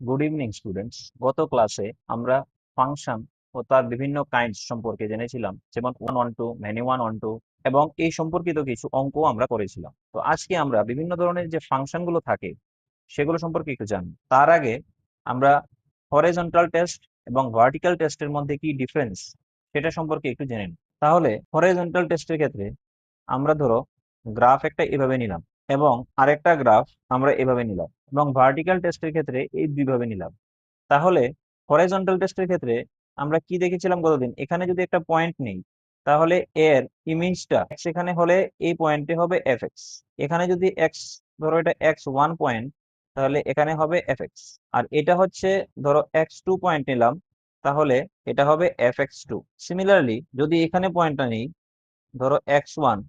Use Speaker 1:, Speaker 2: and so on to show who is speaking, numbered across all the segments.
Speaker 1: Good evening students. গত ক্লাসে আমরা ফাংশন ও তার বিভিন্ন কাইন্ডস সম্পর্কে জেনেছিলাম, যেমন one one two, many one one two, এবং এই সম্পর্কিত কিছু অঙ্ক আমরা করেছিলাম। তো আজকে আমরা বিভিন্ন ধরনের যে ফাংশনগুলো থাকে সেগুলো সম্পর্কে একটু জানব। তার আগে আমরা হরাইজন্টাল টেস্ট এবং ভার্টিক্যাল টেস্টের মধ্যে কি ডিফারেন্স সেটা সম্পর্কে একটু জেনে নিই। তাহলে হরাইজন্টাল টেস্টের ক্ষেত্রে আমরা ধরো গ্রাফ একটা এভাবে নিলাম এবং আরেকটা গ্রাফ আমরা এভাবে নিলাম, এবং ভার্টিক্যাল টেস্টের ক্ষেত্রে এই দুইভাবে নিলাম। তাহলে হরাইজন্টাল টেস্টের ক্ষেত্রে আমরা কি দেখেছিলাম গতদিন, এখানে যদি একটা পয়েন্ট নেই তাহলে এর ইমেজটা সেখানে হলে এই পয়েন্টে হবে এফ এক্স। এখানে যদি এক্স, ধরো এটা এক্স ওয়ান পয়েন্ট, তাহলে এখানে হবে এফ এক্স। আর এটা হচ্ছে ধরো এক্স টু পয়েন্ট নিলাম, তাহলে এটা হবে এফ এক্স টু। সিমিলারলি যদি এখানে পয়েন্টটা নেই, ধরো এক্স ওয়ান,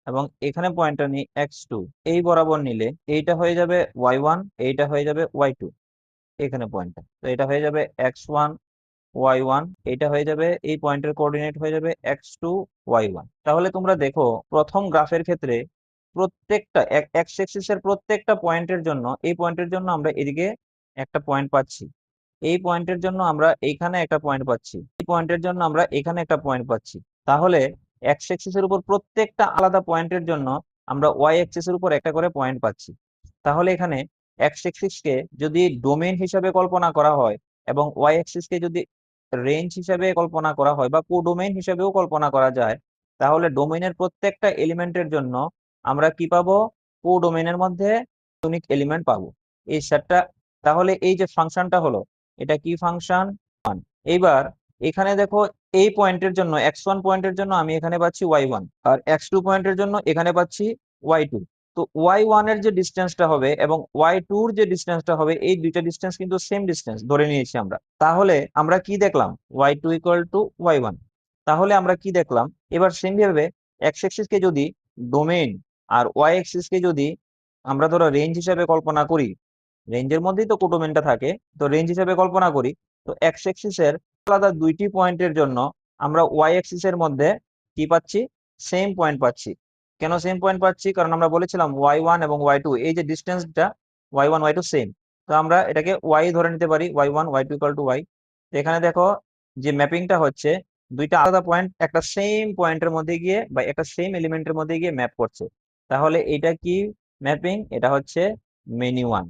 Speaker 1: এবং এখানে পয়েন্টটা নিই এক্স টু, এই বরাবর নিলে এইটা হয়ে যাবে ওয়াই ওয়ান, এইটা হয়ে যাবে ওয়াই টু। এখানে পয়েন্টটা তো এটা হয়ে যাবে এক্স ওয়ান ওয়াই ওয়ান, এটা হয়ে যাবে এই পয়েন্টের কোঅর্ডিনেট হয়ে যাবে এক্স টু ওয়াই ওয়ান। তাহলে তোমরা দেখো প্রথম গ্রাফের ক্ষেত্রে প্রত্যেকটা এক্স এক্সিস এর প্রত্যেকটা পয়েন্টের জন্য, এই পয়েন্টের জন্য আমরা এদিকে একটা পয়েন্ট পাচ্ছি, এই পয়েন্টের জন্য আমরা এইখানে একটা পয়েন্ট পাচ্ছি, এই পয়েন্টের জন্য আমরা এখানে একটা পয়েন্ট পাচ্ছি। তাহলে এক্স এক্সিস এর উপর প্রত্যেকটা আলাদা পয়েন্টের জন্য আমরা ওয়াই এক্সিস এর উপর একটা করে পয়েন্ট পাচ্ছি। তাহলে এখানে এক্স এক্সিস কে যদি ডোমেইন হিসাবে কল্পনা করা হয় এবং ওয়াই এক্সিস কে যদি রেঞ্জ হিসাবে কল্পনা করা হয় বা কোডোমেইন হিসাবেও কল্পনা করা যায়, তাহলে ডোমেইনের প্রত্যেকটা এলিমেন্টের জন্য আমরা কি পাবো? কোডোমেইনের মধ্যে ইউনিক এলিমেন্ট পাবো, এই সেটটা। তাহলে এই যে ফাংশনটা হলো, এটা কি ফাংশন? এইবার এখানে দেখো এই পয়েন্টের জন্য, এক্স ওয়ান পয়েন্টের জন্য আমি এখানে পাচ্ছি ওয়াই ওয়ান, আর এক্স টু পয়েন্টের জন্য এখানে পাচ্ছি ওয়াই টু। তো ওয়াই ওয়ান এর যে ডিস্টেন্সটা হবে এবং ওয়াই টুর যে ডিস্টেন্সটা হবে, এই দুইটা ডিস্টেন্স কিন্তু সেম ডিস্টেন্স ধরে নিয়েছি আমরা। তাহলে আমরা কি দেখলাম? Y two equal to y one. তাহলে আমরা কি দেখলাম? এবার সেম ভাবে এক্স এক্সিস কে যদি ডোমেইন আর ওয়াই এক্সিস কে যদি আমরা ধরো রেঞ্জ হিসাবে কল্পনা করি, রেঞ্জের মধ্যেই তো কোডোমেইনটা থাকে, তো রেঞ্জ হিসাবে কল্পনা করি, তো এক্স এক্সিস এর আলাদা দুইটি পয়েন্টের জন্য আমরা ওয়াই এক্সিস এর মধ্যে কি পাচ্ছি? সেম পয়েন্ট পাচ্ছি। কেন সেম পয়েন্ট পাচ্ছি? কারণ আমরা বলেছিলাম ওয়াই ওয়ান এবং ওয়াই টু, এই যে ডিস্টেন্সটা Y one Y two same, তো আমরা এটাকে ওয়াই ধরে নিতে পারি, Y one Y two equal to Y. এখানে দেখো যে ম্যাপিংটা হচ্ছে, দুইটা আলাদা পয়েন্ট একটা সেম পয়েন্টের মধ্যে গিয়ে বা একটা সেম এলিমেন্টের মধ্যে গিয়ে ম্যাপ করছে। তাহলে এটা কি ম্যাপিং? এটা হচ্ছে মেনি ওয়ান।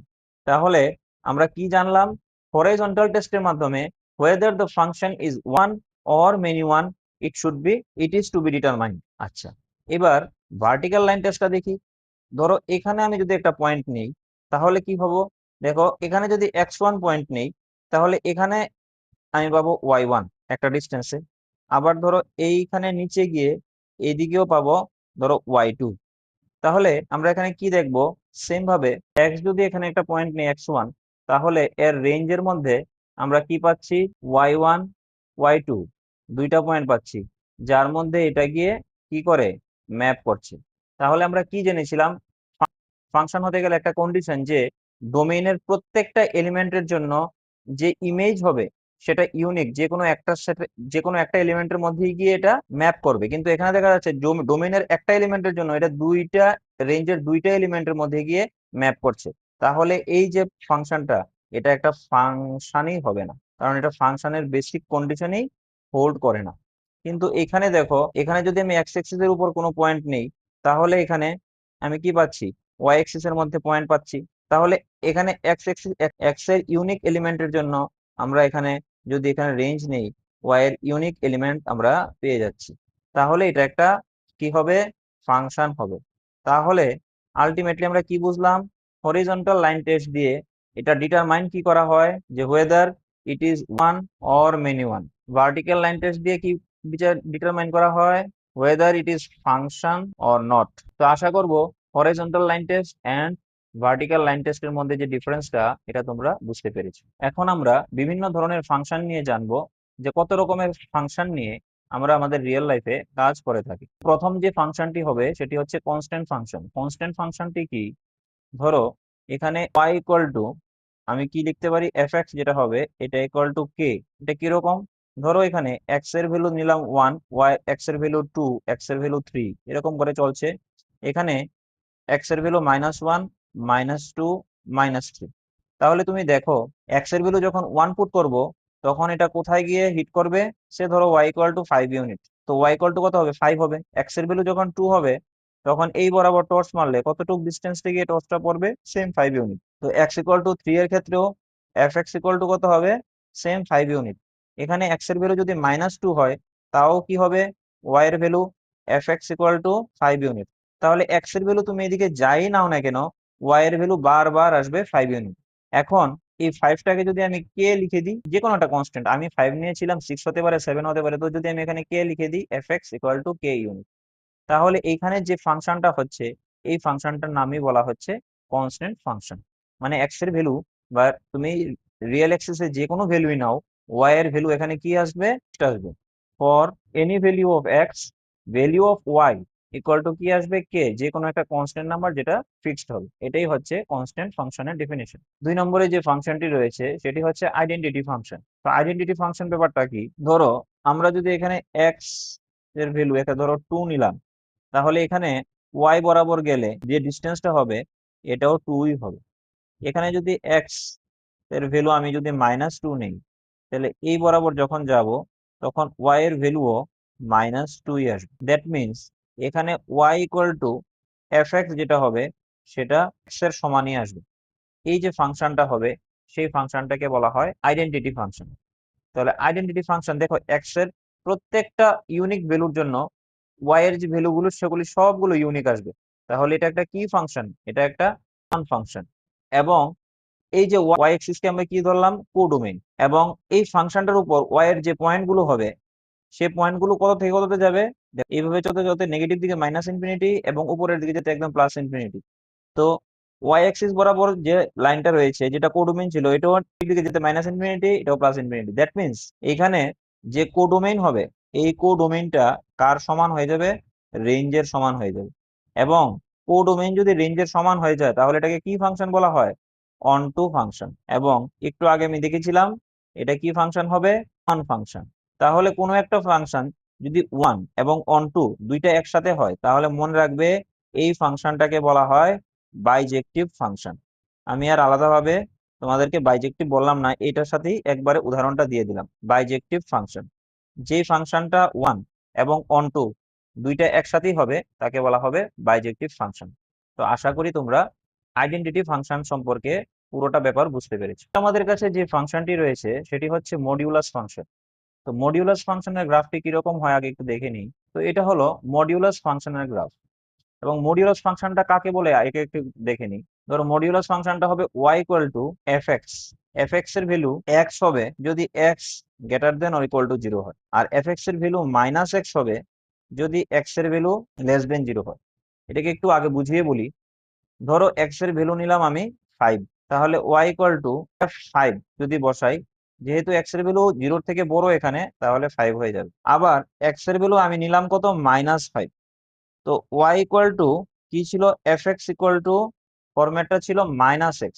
Speaker 1: তাহলে আমরা কি জানলাম হরাইজন্টাল টেস্টের মাধ্যমে? whether the function is one or many one, it is to be determined। আচ্ছা, এবার ভার্টিক্যাল লাইন টেস্টটা দেখি। ধরো এখানে আমি যদি একটা পয়েন্ট নেই, তাহলে কি পাবো? দেখো এখানে যদি এক্স ওয়ান পয়েন্ট নেই, তাহলে এখানে আমি পাবো ওয়াই ওয়ান একটা ডিস্টেন্সে। আবার ধরো এইখানে নিচে গিয়ে এইদিকেও পাবো ধরো ওয়াই টু। তাহলে আমরা এখানে কি দেখবো? সেম ভাবে এক্স যদি এখানে একটা পয়েন্ট নেই এক্স ওয়ান, তাহলে এর রেঞ্জের মধ্যে আমরা কি পাচ্ছি? ওয়াই ওয়ান ওয়াই টু, দুইটা পয়েন্ট পাচ্ছি, যার মধ্যে এটা গিয়ে কি করে? ম্যাপ করছে। তাহলে আমরা কি জেনেছিলাম? ফাংশন হতে গেলে একটা কন্ডিশন যে ডোমেইনের প্রত্যেকটা এলিমেন্টের জন্য যে ইমেজ হবে সেটা ইউনিক, যে কোনো একটার সাথে, যে কোনো একটা এলিমেন্টের মধ্যেই গিয়ে এটা ম্যাপ করবে। কিন্তু এখানে দেখা যাচ্ছে ডোমেইনের একটা এলিমেন্টের জন্য এটা দুইটা রেঞ্জের দুইটা এলিমেন্টের মধ্যে গিয়ে ম্যাপ করছে। তাহলে এই যে ফাংশনটা, এটা একটা ফাংশনই হবে না, কারণ এটা ফাংশনের বেসিক কন্ডিশনই হোল্ড করে না। কিন্তু এখানে দেখো, এখানে যদি আমি এক্স এক্সিস এর উপর কোনো পয়েন্ট নেই, তাহলে এখানে আমি কি পাচ্ছি? ওয়াই এক্সিস এর মধ্যে পয়েন্ট পাচ্ছি। তাহলে এখানে এক্স এক্সিস, এক্স এর ইউনিক এলিমেন্টের জন্য আমরা এখানে যদি এখানে রেঞ্জ নেই, ওয়াই এর ইউনিক এলিমেন্ট আমরা পেয়ে যাচ্ছি। তাহলে এটা একটা কি হবে? ফাংশন হবে। তাহলে আলটিমেটলি আমরা কি বুঝলাম? হরিজন্টাল লাইন টেস্ট দিয়ে এটা ডিটারমাইন কি করা হয় যে whether it is one or many one। Vertical line test দিয়ে কি ডিটারমাইন করা হয়? whether it is function or not। তো আশা করব horizontal line test and vertical line টেস্টের মধ্যে যে ডিফারেন্সটা, এটা তোমরা বুঝতে পেরেছো। এখন আমরা বিভিন্ন ধরনের ফাংশন নিয়ে জানবো, যে কত রকমের ফাংশন নিয়ে আমরা আমাদের রিয়েল লাইফে কাজ করে থাকি। প্রথম যে ফাংশনটি হবে সেটি হচ্ছে কনস্ট্যান্ট ফাংশন। কনস্ট্যান্ট ফাংশনটি কি? ধরো এখানে y ইকুয়াল টু, আমি কি লিখতে পারি? এফ এক্স যেটা হবে এটা ইকুয়াল টু কে। এটা কিরকম? ধরো এখানে এক্স এর ভ্যালু নিলাম ওয়ান, ওয়াই এক্স এর ভ্যালু টু, এক্স এর ভ্যালু থ্রি, এরকম করে চলছে। এখানে এক্স এর value minus one, minus two, minus three. তাহলে তুমি দেখো এক্স এর ভ্যালু যখন 1 পুট করব তখন এটা কোথায় গিয়ে হিট করবে, সে ধরো y ইকুয়াল টু 5 ইউনিট, তো y ইকুয়াল টু কত হবে 5 হবে। এক্স এর ভ্যালু যখন 2 হবে তখন এই বরাবর টর্চ মারলে কতটুকু ডিস্টেন্স থেকে টর্চটা পড়বে, সেম 5 ইউনিট। তো x ইকুয়াল টু 3 এর ক্ষেত্রেও fx ইকুয়াল টু কত হবে, সেম 5 ইউনিট। এখানে x এর ভ্যালু যদি -2 হয় তাও কি হবে, y এর value fx equal to 5 unit. তাহলে x এর ভ্যালু তুমি এদিকে যাই নাও না কেন, y এর ভ্যালু বারবার আসবে 5 ইউনিট। এখন এই 5টাকে যদি আমি কে লিখে দিই, যে কোনো একটা কনস্ট্যান্ট, আমি 5 নিয়েছিলাম, 6 হতে পারে, 7 হতে পারে, তো যদি আমি এখানে কে লিখে দিই fx equal to K unit, তাহলে এইখানে যে ফাংশনটা হচ্ছে এই ফাংশনটার নামই বলা হচ্ছে কনস্ট্যান্ট ফাংশন। মানে এক্স এর ভ্যালু বা তুমি রিয়েল এক্সিসে যে কোনো ভ্যালুই নাও, ওয়াই এর ভ্যালু এখানে কি আসবে, আসবে। For any value of x, value of y equal to কি আসবে, কে, যে কোনো একটা কনস্ট্যান্ট নাম্বার যেটা ফিক্সড হবে, এটাই হচ্ছে কনস্ট্যান্ট ফাংশনের ডেফিনেশন। 2 নম্বরে যে ফাংশনটি রয়েছে সেটি হচ্ছে আইডেন্টিটি ফাংশন। তো আইডেন্টিটি ফাংশন ব্যাপারটা কি, ধরো আমরা যদি এখানে এক্স এর ভ্যালু এখানে ধরো 2 নিলাম, তাহলে এখানে ওয়াই বরাবর গেলে যে ডিস্টেন্সটা হবে এটাও 2ই হবে। এখানে যদি এক্স এর ভ্যালু আমি যদি -2 নেই, তাহলে এই বরাবর যখন যাব তখন ওয়াই এর ভ্যালুও -2ই আসবে। দ্যাট মিনস এখানে y equal to f x যেটা হবে সেটা এক্স এর সমানই আসবে। এই যে ফাংশনটা হবে সেই ফাংশনটাকে বলা হয় আইডেন্টিটি ফাংশন। তাহলে আইডেন্টিটি ফাংশন দেখো এক্স এর প্রত্যেকটা ইউনিক ভ্যালুর জন্য ওয়াই এর যে ভ্যালুগুলো সেগুলি সবগুলো ইউনিক আসবে। তাহলে এটা একটা কি ফাংশন, এটা একটা ফাংশন। এবং এই যে ওয়াই এক্সিস কে আমরা কি ধরলাম, কোডোমেইন, এবং এই ফাংশনটার উপর ওয়াই এর যে পয়েন্ট গুলো হবে সেই পয়েন্ট গুলো কত থেকে কততে যাবে, এইভাবে চলতে চলতে নেগেটিভ দিকে -ইনফিনিটি এবং উপরের দিকে যেতে একদম +ইনফিনিটি। তো ওয়াই অ্যাক্সিস বরাবর যে লাইনটা রয়েছে যেটা কোডোমেইন ছিল এটাও দিকে যেতে -ইনফিনিটি, এটাও +ইনফিনিটি। দ্যাট মিনস এখানে যে কোডোমেইন হবে এই কোডোমেইনটা কার সমান হয়ে যাবে, রেঞ্জের সমান হয়ে যাবে। এবং কোডোমেইন যদি রেঞ্জের সমান হয়ে যায় তাহলে এটাকে কি ফাংশন বলা হয়, অন টু ফাংশন। এবং একটু আগে আমি দেখেছিলাম এটা কি ফাংশন হবে, অন ফাংশন। তাহলে কোনো একটা ফাংশন যদি 1 এবং অন টু দুইটা একসাথে হয় তাহলে মনে রাখবে এই ফাংশনটাকে বলা হয় বাইজেক্টিভ ফাংশন। আমি আর আলাদাভাবে তোমাদেরকে বাইজেক্টিভ বললাম না, এটার সাথেই একবারে উদাহরণটা দিয়ে দিলাম, বাইজেক্টিভ ফাংশন। যে ফাংশনটা 1 এবং অন টু দুইটা একসাথেই হবে তাকে বলা হবে বাইজেক্টিভ ফাংশন। তো আশা করি তোমরা আইডেন্টিটি ফাংশন সম্পর্কে পুরোটা ব্যাপার বুঝতে পেরেছো। আমাদের কাছে যে ফাংশনটি রয়েছে সেটি হচ্ছে মডিউলাস ফাংশন। তো মডিউলাস ফাংশনের গ্রাফটি কিরকম হয় আগে একটু দেখে নিই। তো এটা হলো মডিউলাস ফাংশনের গ্রাফ। এবং মডিউলাস ফাংশনটা কাকে বলে একে একটু দেখে নিই। ধরো মডিউলাস ফাংশনটা হবে y equal to f x. F x এর ভ্যালু এক্স হবে যদি x greater than or equal to 0 হয়, আর এফ এক্স এর ভ্যালু -x হবে যদি এক্স এর ভ্যালু লেস দেন 0 হয়। এটাকে একটু আগে বুঝিয়ে বলি। ধরো এক্স এর ভ্যালু নিলাম আমি 5, তাহলে y ইকুয়াল টু f5 যদি বসাই, যেহেতু এক্স এর ভ্যালু 0 থেকে বড় এখানে তাহলে 5 হয়ে যাবে। আবার এক্স এর ভ্যালু আমি নিলাম কত, -5, তো y ইকুয়াল টু কি ছিল, এফ এক্স ইকুয়াল টু ফরম্যাটটা ছিল -x,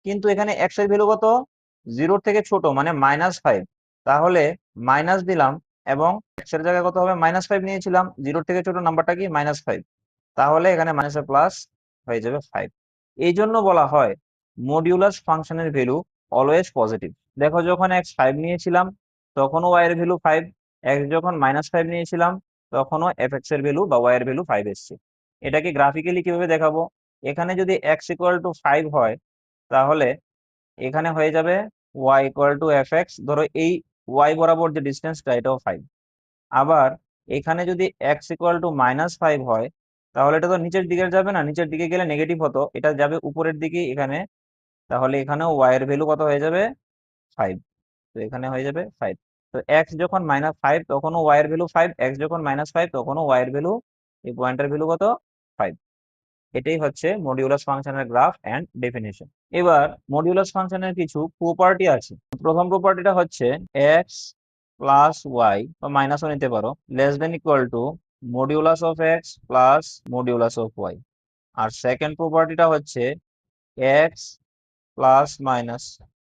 Speaker 1: কিন্তু এখানে x এর ভ্যালু কত, 0 থেকে ছোট মানে -5, তাহলে মাইনাস দিলাম এবং x এর জায়গায় কত হবে, -5 নিয়েছিলাম, 0 থেকে ছোট নাম্বারটা কি -5, তাহলে এখানে মাইনাসের প্লাস হয়ে যাবে 5। এই জন্য বলা হয় মডিউলাস ফাংশনের ভ্যালু অলওয়েজ পজিটিভ। দেখো যখন x 5 নিয়েছিলাম তখনও y এর ভ্যালু 5, x যখন -5 নিয়েছিলাম তখনও এফ এক্স এর ভ্যালু বা ওয়াই এর ভ্যালু 5 এসছে। এটাকে গ্রাফিক্যালি কিভাবে দেখাবো, এখানে যদি x ইকুয়াল টু 5 হয় তাহলে এখানে হয়ে যাবে y equal to f x, ধরো এই y বরাবর যে ডিস্টেন্সটা এটাও 5। আবার এখানে যদি x ইকুয়াল টু -5 হয় তাহলে এটা তো নিচের দিকে যাবে না, নিচের দিকে গেলে নেগেটিভ হতো, এটা যাবে উপরের দিকে এখানে, তাহলে এখানেও y এর ভ্যালু কত হয়ে যাবে, 5। তো এখানে হয়ে যাবে 5। তো x যখন -5 তখনও y এর ভ্যালু 5, x যখন -5 তখনও y এর ভ্যালু, এই পয়েন্টের ভ্যালু কত, 5। এটাই হচ্ছে মডিউলাস ফাংশনের গ্রাফ এন্ড ডেফিনিশন। এবার মডিউলাস ফাংশনের কিছু প্রপার্টি আছে। প্রথম প্রপার্টিটা হচ্ছে x প্লাস ওয়াই বা মাইনাসও নিতে পারো less than equal to modulus of X plus modulus of Y. আর সেকেন্ড প্রপার্টিটা হচ্ছে এক্স প্লাস মাইনাস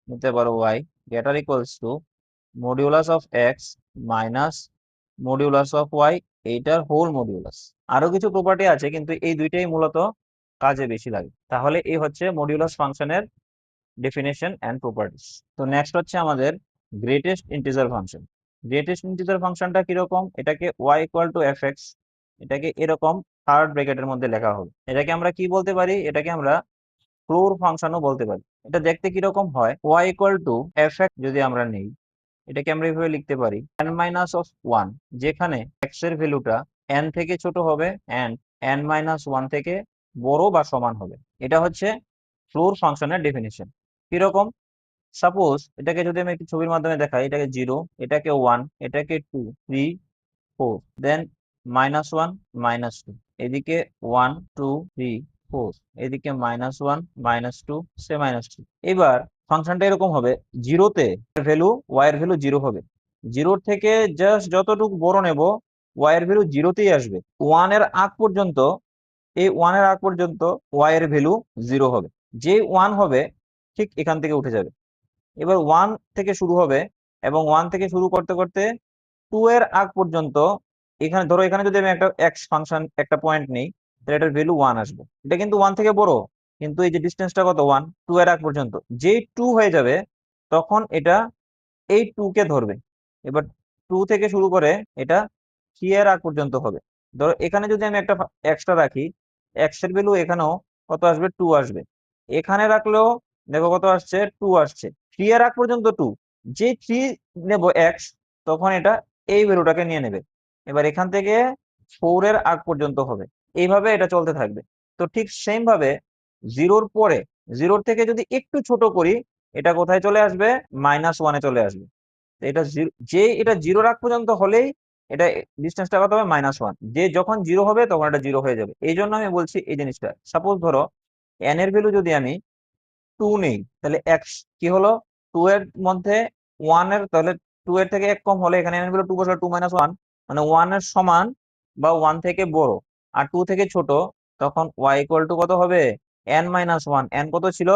Speaker 1: নিতে পারো Y greater equals to modulus of X minus modulus of Y, এইটার হোল মডিউলাস। আরো কিছু প্রপার্টি আছে কিন্তু এই দুইটাই মূলত কাজে বেশি লাগে। তাহলে এই হচ্ছে মডিউলাস ফাংশনের ডেফিনেশন এন্ড প্রপার্টিস। তো নেক্সট হচ্ছে আমাদের greatest integer function. Greatest integer ফাংশনটা কিরকম? এটাকে y ইকুয়াল টু fx, এটাকে এরকম থার্ড ব্র্যাকেটের মধ্যে লেখা হবে। এটাকে আমরা কি বলতে পারি? এটাকে আমরা ফ্লোর ফাংশনও বলতে পারি। এটা দেখতে কিরকম হয়? y ইকুয়াল টু fx যদি আমরা নেই, এটাকে আমরা এইভাবে লিখতে পারি n মাইনাস অফ 1, যেখানে x এর ভ্যালুটা n থেকে ছোট হবে and n মাইনাস 1 থেকে বড় বা সমান হবে। এটা হচ্ছে ফ্লোর ফাংশনের ডেফিনিশন। কিরকম? সাপোজ এটাকে যদি আমি একটি ছবির মাধ্যমে দেখাই, এটাকে 0, এটাকে 1, এটাকে 2, 3, 4, দেন -1, -2, এদিকে 1, 2, 3, 4, এদিকে -1, -2, সে -2। এবার ফাংশনটা এরকম হবে, জিরোতে ভ্যালু y এর ভ্যালু 0 হবে, 0 থেকে জাস্ট যতটুকু বড় নেব y এর ভ্যালু 0তেই আসবে। 1 এর আগ পর্যন্ত, এই 1 এর আগ পর্যন্ত y এর ভ্যালু 0 হবে। যে 1 হবে ঠিক এখান থেকে উঠে যাবে। এবার 1 থেকে শুরু হবে এবং 1 থেকে শুরু করতে করতে 2 এর আগ পর্যন্ত, এখানে ধরো এখানে যদি আমি একটা x ফাংশন একটা পয়েন্ট নেই, তাহলে এটার ভ্যালু 1 আসবে। এটা কিন্তু 1 থেকে বড়, কিন্তু এই যে ডিসটেন্সটা কত 1, 2 এর আগ পর্যন্ত। যেই 2 হয়ে যাবে তখন এটা এই 2 কে ধরবে। এবার 2 থেকে শুরু করে এটা 3 এর আগ পর্যন্ত হবে। ধরো এখানে যদি আমি একটা এক্সট্রা রাখি, x এর ভ্যালু এখানেও কত আসবে? 2 আসবে। এখানে রাখলেও দেখো কত আসছে? 2 আসছে। 3 এর আগ পর্যন্ত 2, যে 3 নেব x, তখন এটা এই ভ্যালুটাকে নিয়ে নেবে। এবার এখান থেকে 4 এর আগ পর্যন্ত হবে। এইভাবে এটা চলতে থাকবে। তো ঠিক সেম ভাবে 0 পরে, 0 থেকে যদি একটু ছোট করি, এটা কোথায় চলে আসবে? -1 এ চলে আসবে। এটা যে এটা 0 রাখ পর্যন্ত হলেই এটা ডিস্টেন্সটা কত হবে? -1। যে যখন 0 হবে তখন এটা 0 হয়ে যাবে। এই জন্য আমি বলছি এই জিনিসটা। সাপোজ ধরো n এর ভ্যালু যদি আমি 2 নেই, তাহলে x কি হলো? 2 এর মধ্যে 1 এর, তাহলে 2 এর থেকে 1 কম হলে এখানে n এর ভ্যালু 2 বসলে 2 - 1, মানে 1 এর সমান বা 1 থেকে বড় আর 2 থেকে ছোট, তখন y ইকুয়াল টু কত হবে? n - 1। n কত ছিল?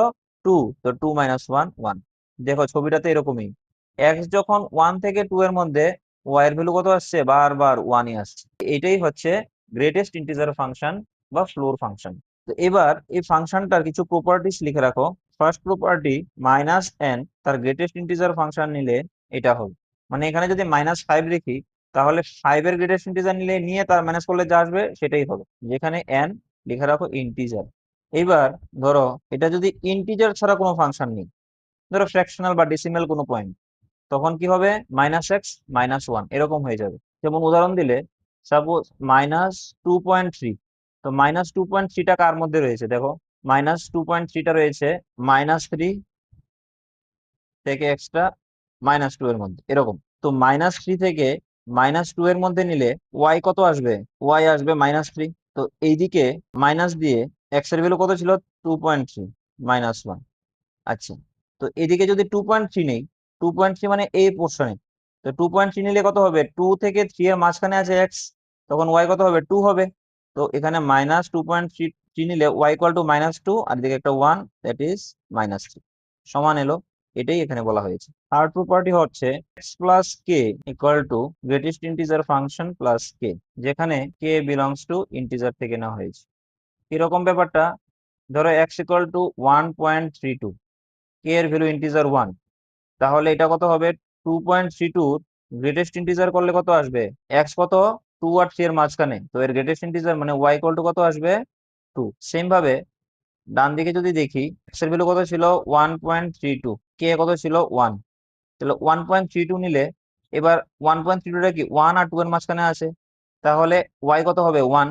Speaker 1: 2, তো 2 - 1, 1। দেখো ছবিটাতে এরকমই, x যখন 1 থেকে 2 এর মধ্যে, y এর ভ্যালু কত আসছে? বারবার 1 ই আসছে। এটাই হচ্ছে গ্রেটেস্ট ইন্টিজার ফাংশন বা ফ্লোর ফাংশন। তো এবার এই ফাংশনটার কিছু প্রপার্টিস লিখে রাখো। ফার্স্ট প্রপার্টি, -n তার গ্রেটেস্ট ইন্টিজার ফাংশন নিলে এটা হবে। মানে এখানে যদি -5 লিখি, তাহলে 5 এর গ্রেটেস্ট ইন্টিজার নিয়ে তার মাইনাস করলে যা আসবে সেটাই হবে, যেখানে n লিখে রাখো ইন্টিজার। এবার ধরো এটা যদি ইন্টিজার ছাড়া কোনো ফাংশন নেই, ধরো ফ্র্যাকশনাল বা ডেসিমেল কোনো পয়েন্ট, তখন কি হবে? -x, -1 এরকম হয়ে যাবে। যেমন উদাহরণ দিলে, সাপোজ -2.3, তো -2.3টা কার মধ্যে রয়েছে? দেখো -2.3টা রয়েছে -3 থেকে এক্সট্রা -2 এর মধ্যে, এরকম। তো -3 থেকে -2 এর মধ্যে নিলে y কত আসবে? y আসবে -3। তো এইদিকে মাইনাস দিয়ে x এর ভ্যালু কত ছিল? 2.3, -1। আচ্ছা, তো এদিকে যদি 2.3 নেই, 2.3 মানে এই পোর্শনে, তো 2.3 নিলে কত হবে? 2 থেকে 3 এর মাঝখানে আছে x, তখন y কত হবে? 2 হবে। তো এখানে -2.3 নিলে y ইকুয়াল টু -2, আর এদিকে একটা 1, দ্যাট ইজ -3, সমান এলো। এটাই এখানে বলা হয়েছে। থার্ড প্রপার্টি হচ্ছে x plus K equal to greatest integer function plus K, যেখানে কে বিলংস টু ইন্টিজার থেকে নেওয়া হয়েছে। এরকম ব্যাপারটা, ধরো x ইকুয়াল টু 1.32, কে এর ভ্যালু ইন্টিজার 1, তাহলে এটা কত হবে? 2.32 গ্রেটেস্ট ইন্টিজার করলে কত আসবে? x কত? 2 আর 3 এর মাঝখানে, তো এর গ্রেটেস্ট ইন্টিজার মানে y ইকুয়াল টু কত আসবে? 2। সেম ভাবে ডান দিকে যদি দেখি, x এর ভ্যালু কত ছিল? 1.32, কে কত ছিল? 1, তাহলে 1.32 নিলে, এবার 1.32টা কি 1 আর 2 এর মাঝখানে আছে, তাহলে y কত হবে? 1,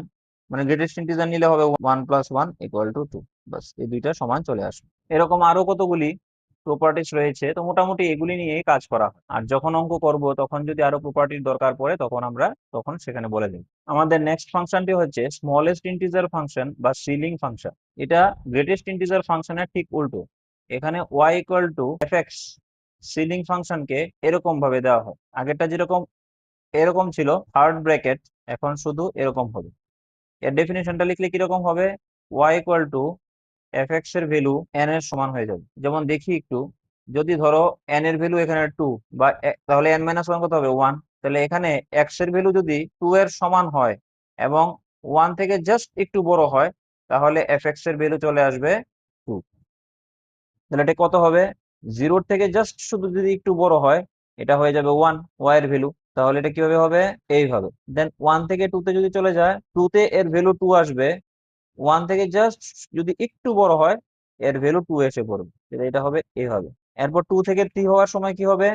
Speaker 1: মানে গ্রেটেস্ট ইন্টিজার নিলে হবে 1 + 1 = 2। বাস, এই দুইটা সমান চলে আসবে। এরকম আরো কতগুলি প্রপার্টিস রয়েছে, তো মোটামুটি এগুলি নিয়েই কাজ করা হয়। আর যখন অঙ্ক করব তখন যদি আরো প্রপার্টির দরকার পড়ে তখন সেখানে বলে দিই। আমাদের নেক্সট ফাংশনটি হচ্ছে স্মলেস্ট ইন্টিজার ফাংশন বা সিলিং ফাংশন। এটা গ্রেটেস্ট ইন্টিজার ফাংশনের ঠিক উল্টো। এখানে y equal to fx, ceiling ফাংশনকে এরকম ভাবে দেওয়া হয়। আগেরটা যেরকম এরকম ছিল থার্ড ব্র্যাকেট, এখন শুধু এরকম হবে। এর ডেফিনেশনটা লিখলে কিরকম হবে? y ইকুয়াল টু fx এর ভ্যালু n এর সমান হয়ে যাবে। যেমন দেখি একটু, যদি ধরো n এর ভ্যালু এখানে 2, বা তাহলে n - 1 কত হবে? 1। তাহলে এখানে x এর ভ্যালু যদি 2 এর সমান হয় এবং 1 থেকে জাস্ট একটু বড় হয়, তাহলে fx এর ভ্যালু চলে আসবে 2। তাহলে এটা কত হবে? 0 থেকে জাস্ট শুধু যদি একটু বড় হয়, এটা হয়ে যাবে 1, y এর ভ্যালু। তাহলে এটা কিভাবে হবে? এইভাবে। দেন 1 থেকে 2 তে যদি চলে যায়, 2 তে এর ভ্যালু 2 আসবে। 1 থেকে জাস্ট যদি একটু বড় হয়, এর ভ্যালু 2 এসে পড়বে। এটা হবে এইভাবে। এরপর 2 থেকে 3 হওয়ার সময় কি হবে?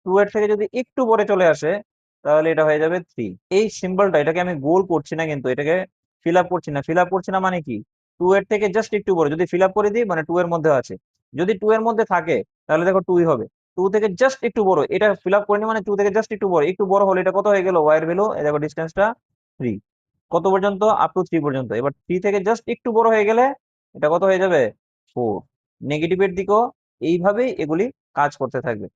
Speaker 1: 2 এর থেকে যদি একটু পরে চলে আসে, তাহলে এটা হয়ে যাবে 3। এই সিম্বলটা, এটাকে আমি গোল করছি না, কিন্তু এটাকে ফিল আপ করছি না। ফিল আপ করছি না মানে কি? 2 এর থেকে জাস্ট একটু বড় যদি ফিল আপ করে দিই, মানে 2 এর মধ্যে আছে। যদি 2 এর মধ্যে থাকে, তাহলে দেখো 2 হবে। 2 থেকে জাস্ট একটু বড়, এটা ফিল আপ করিনি মানে 2 থেকে জাস্ট একটু বড়। একটু বড় হলে এটা কত হয়ে গেল? y এর ভ্যালু, এই দেখো ডিসটেন্সটা 3। কত পর্যন্ত? আপ টু 3 পর্যন্ত। এবার 3 থেকে জাস্ট একটু বড় হয়ে গেলে এটা কত হয়ে যাবে? 4। নেগেটিভের দিকেও এইভাবেই এগুলি কাজ করতে থাকবে।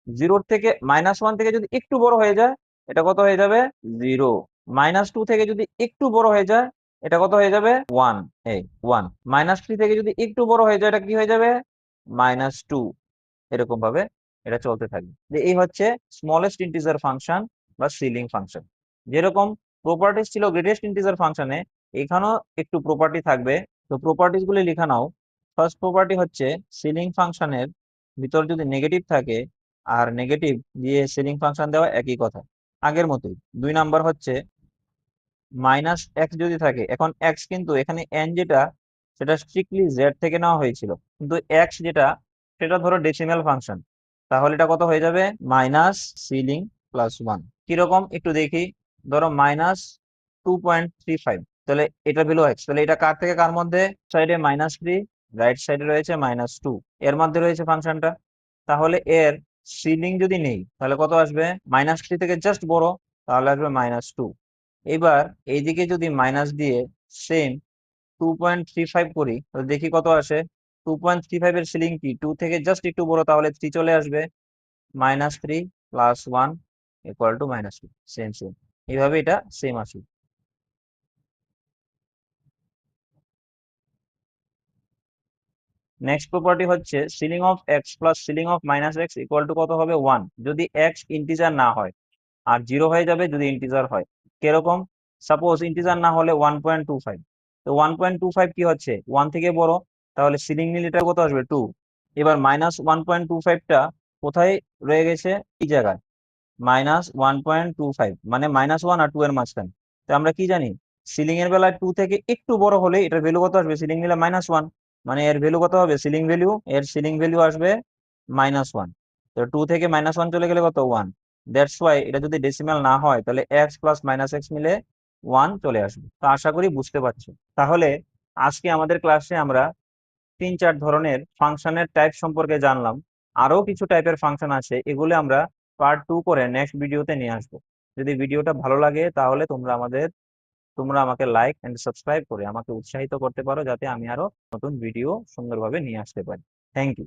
Speaker 1: 0 থেকে -1 থেকে যদি একটু বড় হয়ে যায়, এটা কত হয়ে যাবে? 0। -2 থেকে যদি একটু বড় হয়ে যায়, এটা কত হয়ে যাবে? 1। এই 1। -3 থেকে যদি একটু বড় হয়ে যায়, এটা কি হয়ে যাবে? -2। এরকম ভাবে এটা চলতে থাকবে। যে এই হচ্ছে স্মলেস্ট ইন্টিজার ফাংশন বা সিলিং ফাংশন। যেরকম প্রপার্টিজ ছিল গ্রেটেস্ট ইন্টিজার ফাংশনে, এখানেও একটু প্রপার্টি থাকবে। তো প্রপার্টিজ গুলি লেখা নাও। ফার্স্ট প্রপার্টি হচ্ছে সিলিং ফাংশনের ভিতর যদি নেগেটিভ থাকে, আর নেগেটিভ দিয়ে সিলিং ফাংশন দেওয়া একই কথা, আগের মতোই। 2 নাম্বার হচ্ছে -x যদি থাকে। এখন x কিন্তু এখানে n যেটা, সেটা স্ট্রিক্টলি z থেকে নেওয়া হয়েছিল, কিন্তু x যেটা, সেটা ধরো ডেসিমাল ফাংশন। তাহলে এটা কত হয়ে যাবে? Minus ceiling plus 1। কিরকম একটু দেখি। ধরো -2.35, তাহলে এটা ভ্যালু x। তাহলে এটা কার থেকে কার মধ্যে? সাইডে -3, রাইট সাইডে রয়েছে -2, এর মধ্যে রয়েছে ফাংশনটা। তাহলে এর সিলিং যদি নেই, তাহলে কত আসবে? -3 থেকে জাস্ট বড়, তাহলে আসবে -2। এবার এইদিকে যদি মাইনাস দিয়ে সেম 2.35 করি, তো দেখি কত আসে। 2.35 এর সিলিং কি? 2 থেকে জাস্ট একটু বড়, তাহলে 3 চলে আসবে। -3 plus 1 equal to -2। Same same, এইভাবে এটা সেম আসে। নেক্সট প্রপার্টি হচ্ছে ceiling of X plus ceiling of -x equal to কত হবে? 1, যদি এক্স ইন্টিজার না হয়। আর 0 হয়ে যাবে যদি ইন্টিজার হয়। কিরকম? সাপোজ ইন্টিজার না হলে 1.25। তো 1.25 কি হচ্ছে? 1 থেকে বড়, তাহলে সিলিং নিলে এটা কত আসবে? 2। এবার -1.25টা কোথায় রয়ে গেছে? এই জায়গায় -1.25, মানে -1 আর 2 এর মাঝখানে। তো আমরা কি জানি? সিলিং এর বেলায় 2 থেকে একটু বড় হলে এটার ভ্যালু কত আসবে? সিলিং নিলে -1, মানে এর ভ্যালু কত হবে? সিলিং ভ্যালু, এর সিলিং ভ্যালু আসবে -1। তো 2 থেকে -1 চলে গেলে কত? 1। দ্যাটস ওয়াই এটা যদি ডেসিমাল না হয়, তাহলে x প্লাস -x মিলে 1 চলে আসবে। তো আশা করি বুঝতে পারছো। তাহলে আজকে আমাদের ক্লাসে আমরা 3-4 ধরনের ফাংশনের টাইপ সম্পর্কে জানলাম। আরো কিছু টাইপের ফাংশন আছে, এগুলো আমরা পার্ট 2 করে নেক্সট ভিডিওতে নিয়ে আসবো। যদি ভিডিওটা ভালো লাগে, তাহলে তোমরা আমাকে লাইক এন্ড সাবস্ক্রাইব করে আমাকে উৎসাহিত করতে পারো, যাতে আমি আরো নতুন ভিডিও সুন্দরভাবে নিয়ে আসতে পারি। Thank you.